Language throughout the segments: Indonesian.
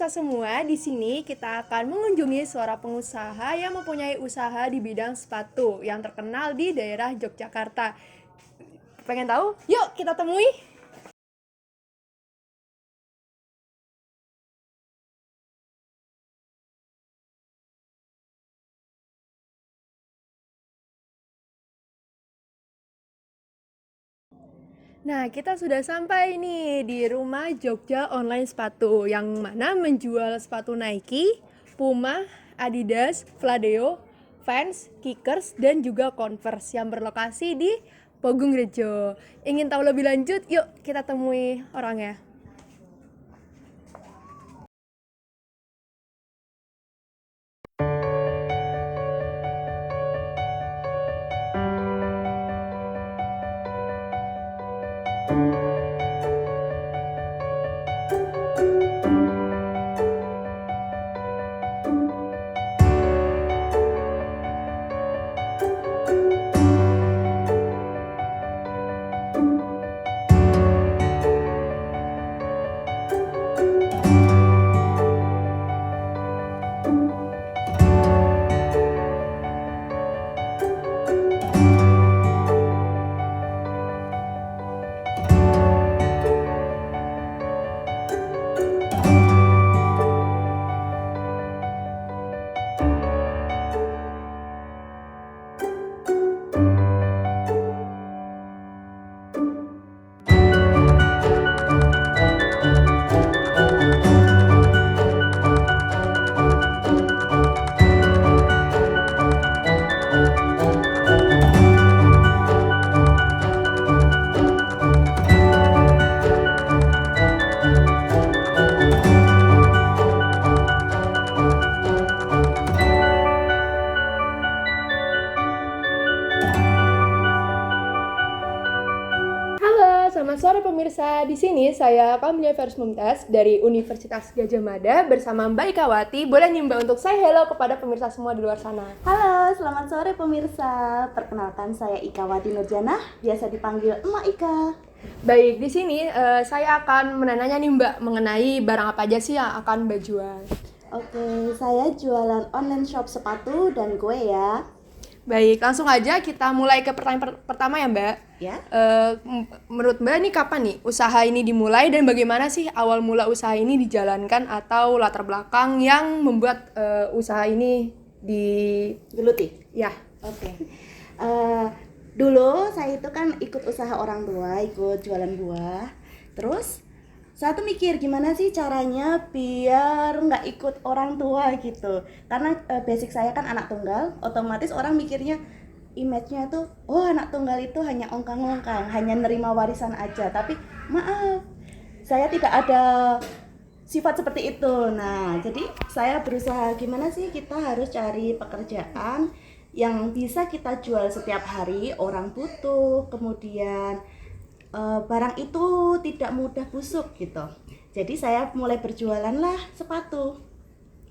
pemirsa semua, di sini kita akan mengunjungi seorang pengusaha yang mempunyai usaha di bidang sepatu yang terkenal di daerah Yogyakarta. Pengen tahu? Yuk kita temui. Nah, kita sudah sampai nih di rumah Jogja Online Sepatu yang mana menjual sepatu Nike, Puma, Adidas, Fladeo, Vans, Kickers, dan juga Converse yang berlokasi di Pogung Rejo. Ingin tahu lebih lanjut? Yuk kita temui orangnya. Halo, selamat sore pemirsa. Di sini saya Kamlia Vers Mumtaz dari Universitas Gadjah Mada bersama Mbak Ika Wati. Boleh nih Mbak untuk say hello kepada pemirsa semua di luar sana. Halo, selamat sore pemirsa. Perkenalkan saya Ika Wati Nurjana, biasa dipanggil Emak Ika. Baik, di sini saya akan menanya nih Mbak mengenai barang apa aja sih yang akan Mbak jual. Oke, saya jualan online shop sepatu dan kue ya. Baik, langsung aja kita mulai ke pertanyaan pertama ya Mbak. Ya. Menurut Mbak nih kapan nih usaha ini dimulai dan bagaimana sih awal mula usaha ini dijalankan atau latar belakang yang membuat usaha ini Geluti. ya. Oke. Dulu saya itu kan ikut usaha orang tua, ikut jualan buah. Terus saya tuh mikir gimana sih caranya biar nggak ikut orang tua gitu. Karena basic saya kan anak tunggal, otomatis orang mikirnya image-nya tuh, oh anak tunggal itu hanya ongkang-ongkang, hanya nerima warisan aja. Tapi maaf, saya tidak ada sifat seperti itu. Nah, jadi saya berusaha gimana sih kita harus cari pekerjaan yang bisa kita jual setiap hari, orang butuh, kemudian barang itu tidak mudah busuk gitu. Jadi saya mulai berjualan lah sepatu.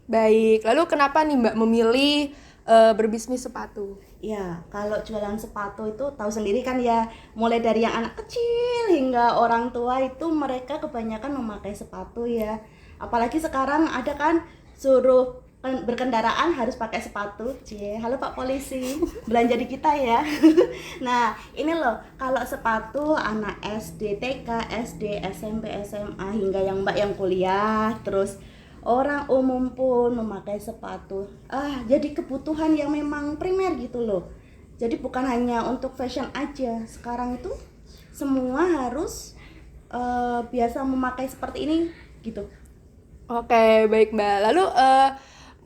Baik, lalu kenapa nih Mbak memilih berbisnis sepatu? Ya, kalau jualan sepatu itu tahu sendiri kan ya, mulai dari yang anak kecil hingga orang tua itu mereka kebanyakan memakai sepatu ya. Apalagi sekarang ada kan suruh berkendaraan harus pakai sepatu. Cie, halo Pak Polisi, belanja di kita ya. Nah, ini loh, kalau sepatu anak SD, TK, SD, SMP, SMA hingga yang Mbak yang kuliah, terus orang umum pun memakai sepatu. Jadi kebutuhan yang memang primer gitu loh. Jadi bukan hanya untuk fashion aja. Sekarang itu semua harus biasa memakai seperti ini gitu. Oke, baik Mbak. Lalu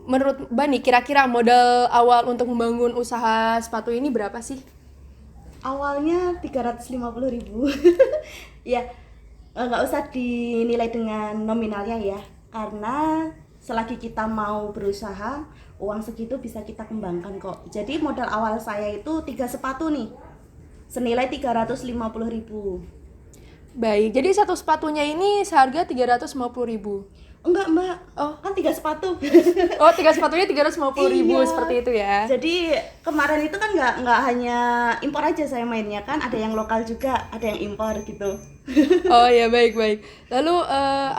menurut Mbak nih kira-kira modal awal untuk membangun usaha sepatu ini berapa sih? Awalnya 350.000. Ya, nggak usah dinilai dengan nominalnya ya. Karena selagi kita mau berusaha, uang segitu bisa kita kembangkan kok. Jadi modal awal saya itu 3 sepatu nih, senilai 350.000. Baik, jadi satu sepatunya ini seharga 350.000. Enggak mbak, Oh. kan 3 sepatu. Oh, 3 sepatunya 350.000 Iya. seperti itu ya. Jadi kemarin itu kan nggak hanya impor aja saya mainnya kan, ada yang lokal juga, ada yang impor gitu. Oh ya, baik. Lalu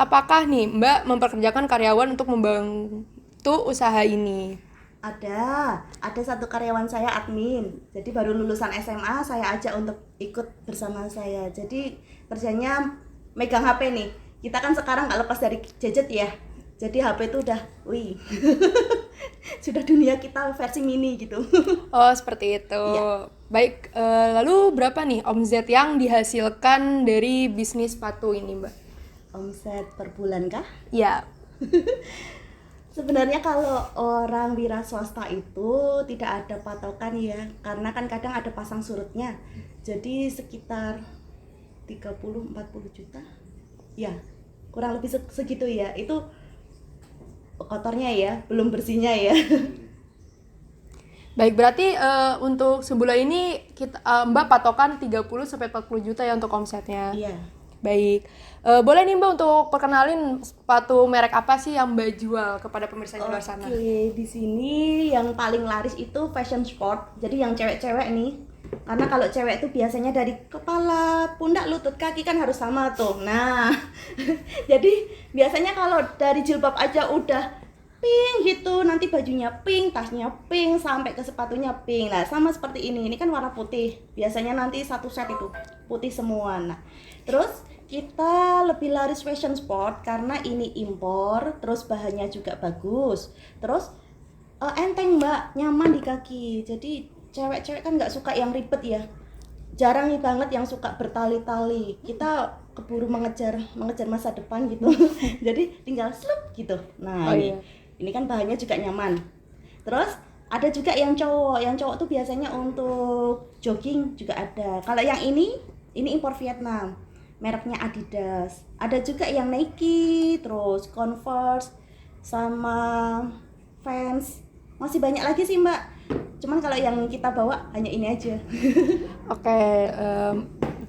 apakah nih Mbak memperkerjakan karyawan untuk membantu usaha ini? Ada satu karyawan saya admin. Jadi baru lulusan SMA saya ajak untuk ikut bersama saya. Jadi kerjanya megang HP nih. Kita kan sekarang nggak lepas dari gadget ya. Jadi HP itu udah, wih, sudah dunia kita versi mini gitu. Oh, seperti itu. Iya. Baik, lalu berapa nih omzet yang dihasilkan dari bisnis sepatu ini, Mbak? Omset per bulan kah? Ya, Sebenarnya kalau orang wira swasta itu tidak ada patokan ya, karena kan kadang ada pasang surutnya. Jadi sekitar 30-40 juta. Ya, kurang lebih segitu ya. Itu kotornya ya, belum bersihnya ya. baik, berarti untuk sebulan ini Mbak patokan 30-40 juta ya untuk omsetnya. Iya. Baik, boleh nih Mbak untuk perkenalin sepatu merek apa sih yang Mbak jual kepada pemirsa di luar sana? Oke, di sini yang paling laris itu fashion sport. Jadi yang cewek-cewek nih. Karena kalau cewek itu biasanya dari kepala, pundak, lutut, kaki kan harus sama tuh. Nah, jadi biasanya kalau dari jilbab aja udah pink gitu, nanti bajunya pink, tasnya pink, sampai ke sepatunya pink. Nah, sama seperti ini. Ini kan warna putih. Biasanya nanti satu set itu putih semua. Nah, terus kita lebih laris fashion sport karena ini impor, terus bahannya juga bagus. Terus enteng mbak, nyaman di kaki. Jadi cewek-cewek kan nggak suka yang ribet ya. Jarang nih banget yang suka bertali-tali. Kita keburu mengejar masa depan gitu. Jadi tinggal slup gitu. Nah, Oh iya. ini kan bahannya juga nyaman. Terus ada juga yang cowok. Yang cowok tuh biasanya untuk jogging juga ada. Kalau yang ini impor Vietnam. Mereknya Adidas. Ada juga yang Nike, terus Converse sama Vans. Masih banyak lagi sih, Mbak. Cuman kalau yang kita bawa hanya ini aja. Oke,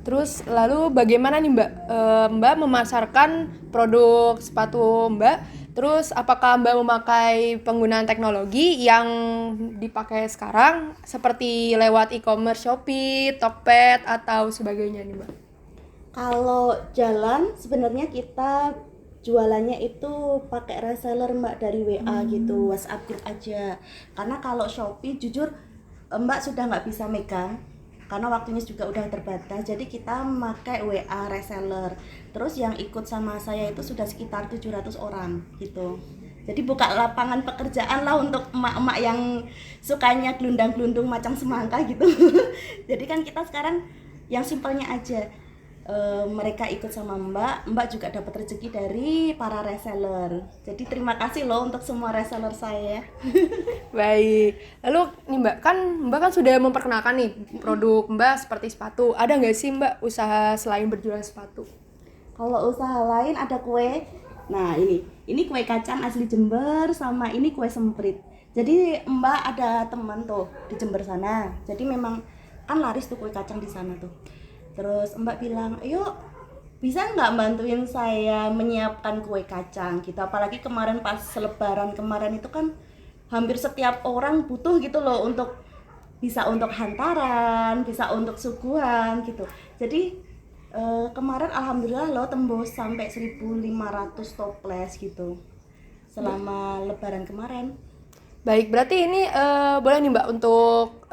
terus lalu bagaimana nih Mbak? Mbak memasarkan produk sepatu Mbak, terus apakah Mbak memakai penggunaan teknologi yang dipakai sekarang seperti lewat e-commerce Shopee, Tokped, atau sebagainya nih Mbak? Kalau jalan sebenarnya kita jualannya itu pakai reseller mbak dari WA gitu, WhatsApp group aja. Karena kalau Shopee jujur mbak sudah nggak bisa megang karena waktunya juga udah terbatas. Jadi kita pakai WA reseller. Terus yang ikut sama saya itu sudah sekitar 700 orang gitu. Jadi buka lapangan pekerjaan lah untuk emak-emak yang sukanya gelundang-gelundung macam semangka gitu. Jadi kan kita sekarang yang simpelnya aja. Mereka ikut sama mbak juga dapat rezeki dari para reseller. Jadi terima kasih loh untuk semua reseller saya. Baik, lalu nih Mbak, Mbak kan sudah memperkenalkan nih produk Mbak seperti sepatu. Ada nggak sih Mbak usaha selain berjualan sepatu? Kalau usaha lain ada kue. Nah ini kue kacang asli Jember sama ini kue semprit. Jadi mbak ada teman tuh di Jember sana. Jadi memang kan laris tuh kue kacang di sana tuh. Terus mbak bilang, yuk bisa nggak bantuin saya menyiapkan kue kacang gitu. Apalagi kemarin pas lebaran kemarin itu kan hampir setiap orang butuh gitu loh, untuk bisa untuk hantaran, bisa untuk suguhan gitu. Jadi kemarin alhamdulillah loh tembus sampai 1.500 toples gitu selama lebaran kemarin. Baik, berarti ini boleh nih Mbak untuk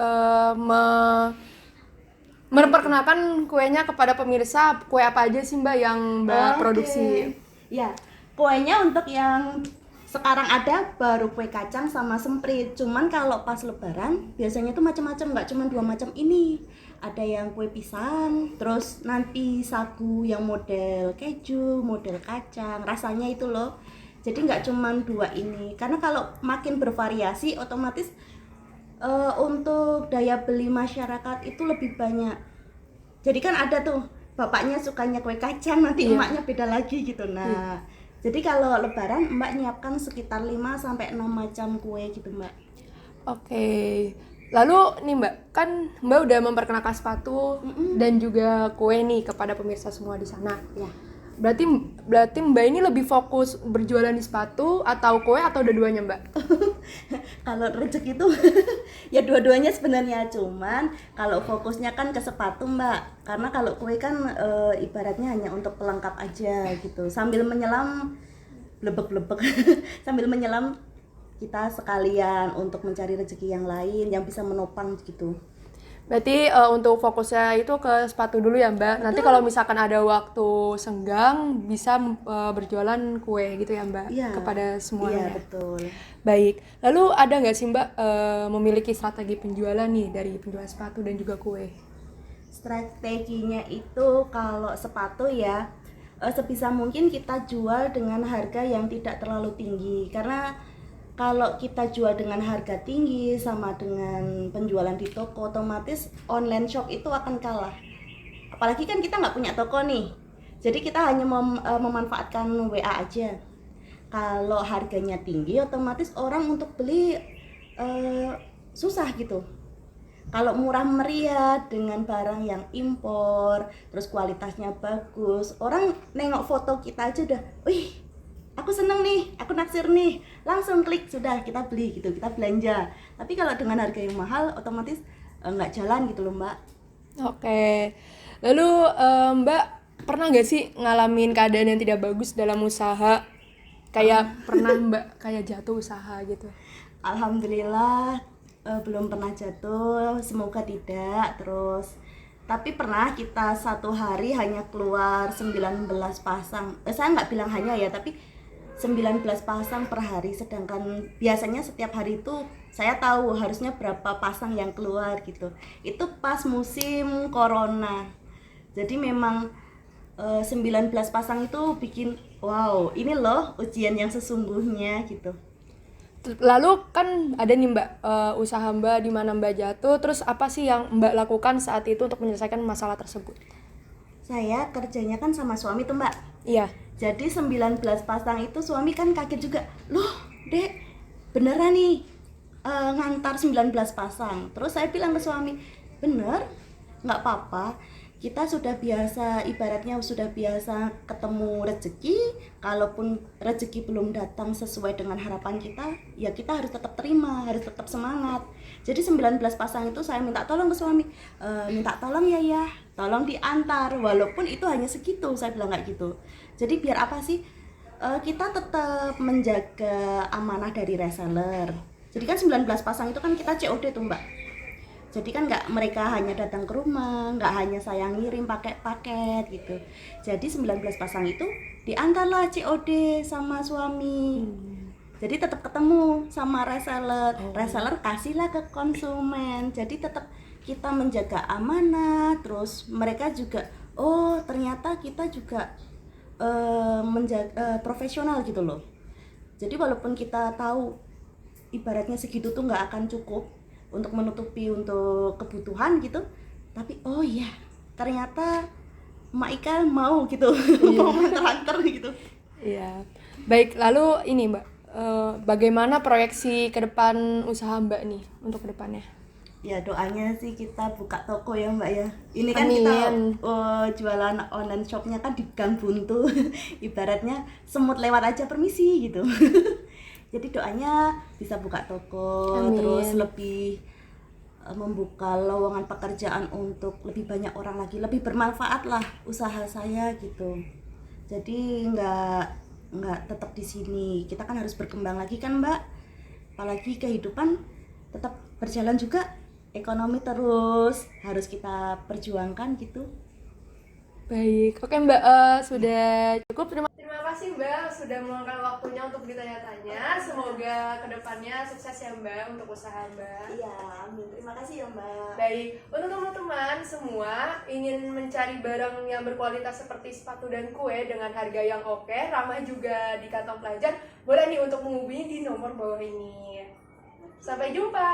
memperkenalkan kuenya kepada pemirsa. Kue apa aja sih Mbak yang Mbak produksi? Ya, kuenya untuk yang sekarang ada baru kue kacang sama semprit. Cuman kalau pas lebaran biasanya tuh macam-macam, nggak cuma 2 macam ini. Ada yang kue pisang, terus nanti sagu yang model keju, model kacang. Rasanya itu loh. Jadi nggak cuma 2 ini. Karena kalau makin bervariasi otomatis untuk daya beli masyarakat itu lebih banyak. Jadi kan ada tuh bapaknya sukanya kue kacang, nanti emaknya beda lagi gitu. Nah, jadi kalau lebaran mbak nyiapkan sekitar 5-6 macam kue gitu mbak. Oke. Lalu nih Mbak, kan Mbak udah memperkenalkan sepatu dan juga kue nih kepada pemirsa semua di sana. Ya. Berarti berarti Mbak ini lebih fokus berjualan di sepatu atau kue atau dua-duanya, Mbak? Kalau rezeki itu ya dua-duanya sebenarnya, cuman kalau fokusnya kan ke sepatu Mbak, karena kalau kue kan ibaratnya hanya untuk pelengkap aja gitu, sambil menyelam blebek-blebek sambil menyelam kita sekalian untuk mencari rezeki yang lain yang bisa menopang gitu. Berarti untuk fokusnya itu ke sepatu dulu ya, Mbak. Nanti kalau misalkan ada waktu senggang bisa berjualan kue gitu ya, Mbak, Iya, kepada semuanya. iya betul. Baik. Lalu ada nggak sih, Mbak, memiliki strategi penjualan nih dari penjualan sepatu dan juga kue? Strateginya itu kalau sepatu ya sebisa mungkin kita jual dengan harga yang tidak terlalu tinggi, karena kalau kita jual dengan harga tinggi sama dengan penjualan di toko, otomatis online shop itu akan kalah. Apalagi kan kita nggak punya toko nih, jadi kita hanya memanfaatkan WA aja. Kalau harganya tinggi, otomatis orang untuk beli susah gitu. Kalau murah meriah dengan barang yang impor, terus kualitasnya bagus, orang nengok foto kita aja udah, wih, aku seneng nih, aku naksir nih, langsung klik, sudah kita beli gitu, kita belanja. Tapi kalau dengan harga yang mahal, otomatis nggak jalan gitu loh Mbak. Oke. Lalu Mbak pernah nggak sih ngalamin keadaan yang tidak bagus dalam usaha? Kayak pernah Mbak kayak jatuh usaha gitu? Alhamdulillah belum pernah jatuh, semoga tidak. Terus tapi pernah kita satu hari hanya keluar 19 pasang. Saya nggak bilang hanya ya, tapi 19 pasang per hari, sedangkan biasanya setiap hari itu saya tahu harusnya berapa pasang yang keluar gitu. Itu pas musim corona. Jadi memang 19 pasang itu bikin wow, ini loh ujian yang sesungguhnya gitu. Lalu kan ada nih Mbak usaha Mbak di mana Mbak jatuh, terus apa sih yang Mbak lakukan saat itu untuk menyelesaikan masalah tersebut? Saya kerjanya kan sama suami tuh Mbak. Iya. Jadi 19 pasang itu suami kan kaget juga. Loh, Dek, beneran nih ngantar 19 pasang. Terus saya bilang ke suami, bener, nggak apa-apa. Kita sudah biasa, ibaratnya sudah biasa ketemu rezeki. Kalaupun rezeki belum datang sesuai dengan harapan kita, ya kita harus tetap terima, harus tetap semangat. Jadi 19 pasang itu saya minta tolong ke suami, minta tolong ya, tolong diantar. Walaupun itu hanya segitu, saya bilang kayak gitu. Jadi biar apa sih, kita tetap menjaga amanah dari reseller. Jadi kan 19 pasang itu kan kita COD tuh Mbak. Jadi kan nggak mereka hanya datang ke rumah, nggak hanya saya ngirim pakai paket gitu. Jadi 19 pasang itu diantarlah COD sama suami. Jadi tetap ketemu sama reseller, reseller kasihlah ke konsumen. Jadi tetap kita menjaga amanah, terus mereka juga, oh ternyata kita juga menjaga profesional gitu loh. Jadi walaupun kita tahu ibaratnya segitu tuh nggak akan cukup untuk menutupi untuk kebutuhan gitu, tapi oh iya ternyata Mak Ika mau gitu, mau antar-antar gitu. Iya. Baik, lalu ini Mbak, bagaimana proyeksi ke depan usaha Mbak nih untuk ke depannya? Ya doanya sih kita buka toko ya Mbak ya. Ini kan Amin. kita jualan online shopnya kan di Gang Buntu. Ibaratnya semut lewat aja permisi gitu. Jadi doanya bisa buka toko. Amin. Terus lebih membuka lowongan pekerjaan untuk lebih banyak orang lagi, lebih bermanfaat lah usaha saya gitu. Jadi nggak tetap di sini, kita kan harus berkembang lagi kan Mbak, apalagi kehidupan tetap berjalan juga, ekonomi terus harus kita perjuangkan gitu. Baik, oke Mbak, sudah cukup. Terima kasih Mbak sudah meluangkan waktunya untuk ditanya-tanya. Semoga kedepannya sukses ya Mbak untuk usaha Mbak. Iya, amin. Terima kasih ya Mbak. Baik, untuk teman-teman semua ingin mencari barang yang berkualitas seperti sepatu dan kue dengan harga yang oke, ramah juga di kantong pelajar, boleh nih untuk menghubungi di nomor bawah ini. Sampai jumpa.